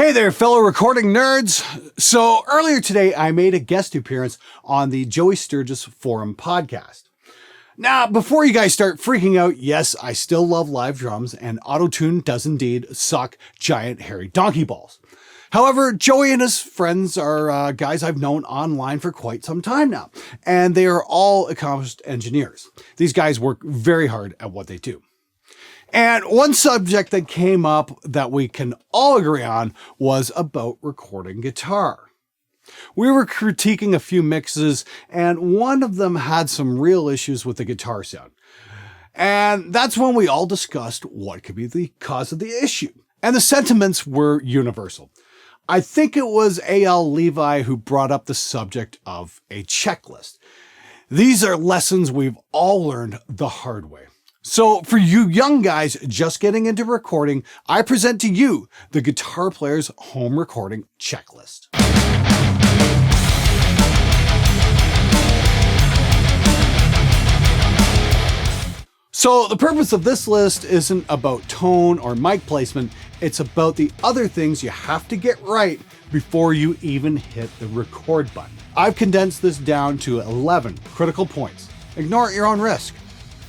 Hey there, fellow recording nerds. So earlier today, I made a guest appearance on the Joey Sturgis Forum podcast. Now, before you guys start freaking out, yes, I still love live drums, and auto-tune does indeed suck giant hairy donkey balls. However, Joey and his friends are guys I've known online for quite some time now, and they are all accomplished engineers. These guys work very hard at what they do. And one subject that came up that we can all agree on was about recording guitar. We were critiquing a few mixes, and one of them had some real issues with the guitar sound. And that's when we all discussed what could be the cause of the issue. And the sentiments were universal. I think it was A.L. Levi who brought up the subject of a checklist. These are lessons we've all learned the hard way. So for you young guys just getting into recording, I present to you the Guitar Player's Home Recording Checklist. So the purpose of this list isn't about tone or mic placement, it's about the other things you have to get right before you even hit the record button. I've condensed this down to 11 critical points. Ignore at your own risk.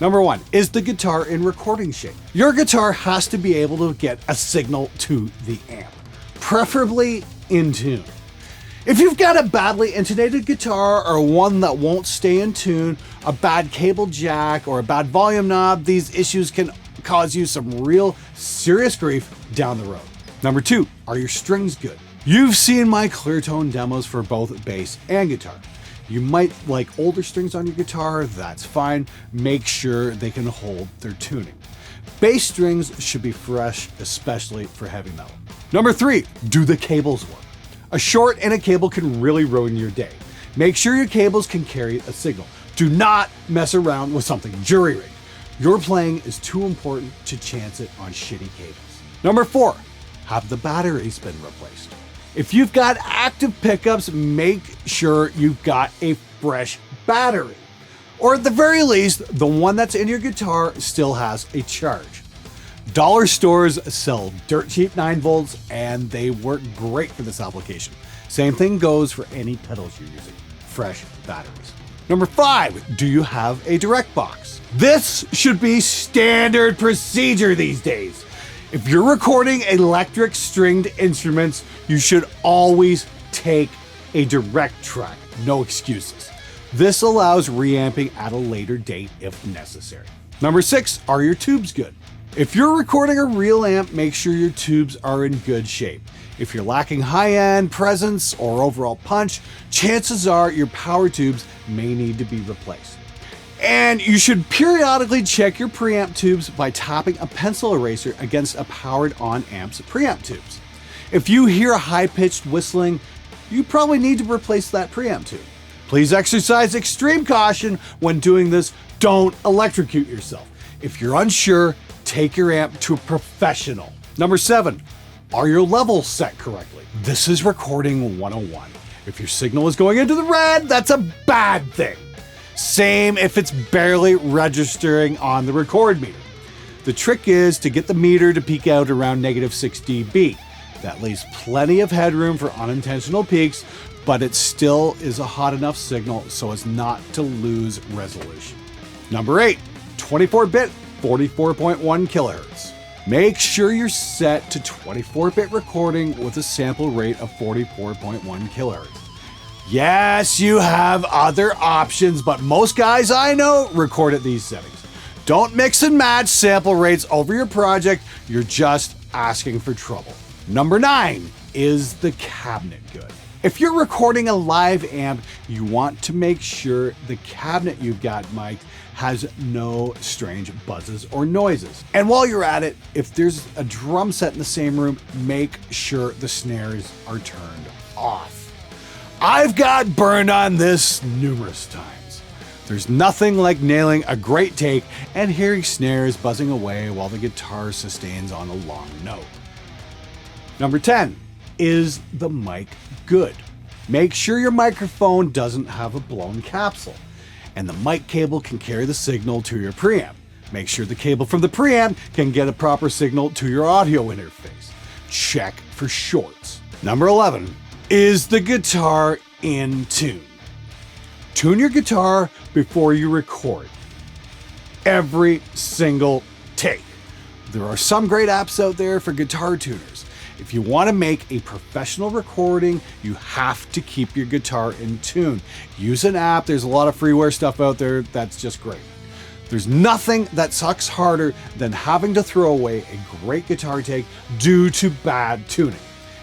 Number 1, is the guitar in recording shape? Your guitar has to be able to get a signal to the amp, preferably in tune. If you've got a badly intonated guitar or one that won't stay in tune, a bad cable jack, or a bad volume knob, these issues can cause you some real serious grief down the road. Number 2, are your strings good? You've seen my clear tone demos for both bass and guitar. You might like older strings on your guitar, that's fine. Make sure they can hold their tuning. Bass strings should be fresh, especially for heavy metal. Number 3, do the cables work? A short in a cable can really ruin your day. Make sure your cables can carry a signal. Do not mess around with something jury-rigged. Your playing is too important to chance it on shitty cables. Number 4, have the batteries been replaced? If you've got active pickups, make sure you've got a fresh battery. Or at the very least, the one that's in your guitar still has a charge. Dollar stores sell dirt cheap 9 volts and they work great for this application. Same thing goes for any pedals you're using. Fresh batteries. Number 5, do you have a direct box? This should be standard procedure these days. If you're recording electric stringed instruments, you should always take a direct track, no excuses. This allows reamping at a later date if necessary. Number 6, are your tubes good? If you're recording a real amp, make sure your tubes are in good shape. If you're lacking high-end presence or overall punch, chances are your power tubes may need to be replaced. And you should periodically check your preamp tubes by tapping a pencil eraser against a powered on amp's preamp tubes. If you hear a high-pitched whistling, you probably need to replace that preamp tube. Please exercise extreme caution when doing this. Don't electrocute yourself. If you're unsure, take your amp to a professional. Number 7, are your levels set correctly? This is recording 101. If your signal is going into the red, that's a bad thing. Same if it's barely registering on the record meter. The trick is to get the meter to peak out around -6 dB. That leaves plenty of headroom for unintentional peaks, but it still is a hot enough signal so as not to lose resolution. Number 8, 24-bit, 44.1 kilohertz. Make sure you're set to 24-bit recording with a sample rate of 44.1 kilohertz. Yes, you have other options, but most guys I know record at these settings. Don't mix and match sample rates over your project, you're just asking for trouble. Number 9, is the cabinet good? If you're recording a live amp, you want to make sure the cabinet you've got mic'd has no strange buzzes or noises. And while you're at it, if there's a drum set in the same room, make sure the snares are turned off. I've got burned on this numerous times. There's nothing like nailing a great take and hearing snares buzzing away while the guitar sustains on a long note. Number 10, is the mic good? Make sure your microphone doesn't have a blown capsule and the mic cable can carry the signal to your preamp. Make sure the cable from the preamp can get a proper signal to your audio interface. Check for for shorts. Number 11, is the guitar in tune? Tune your guitar before you record. Every single take. There are some great apps out there for guitar tuners. If you want to make a professional recording, you have to keep your guitar in tune. Use an app. There's a lot of freeware stuff out there that's just great. There's nothing that sucks harder than having to throw away a great guitar take due to bad tuning.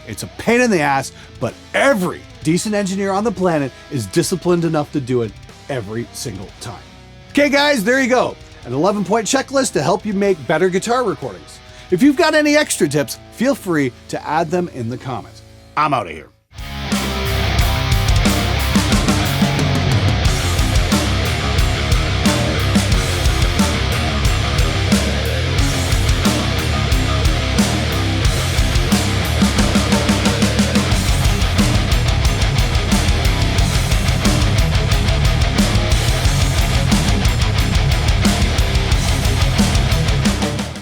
It's a pain in the ass, but every decent engineer on the planet is disciplined enough to do it every single time. Okay guys, there you go. An 11-point checklist to help you make better guitar recordings. If you've got any extra tips, feel free to add them in the comments. I'm out of here.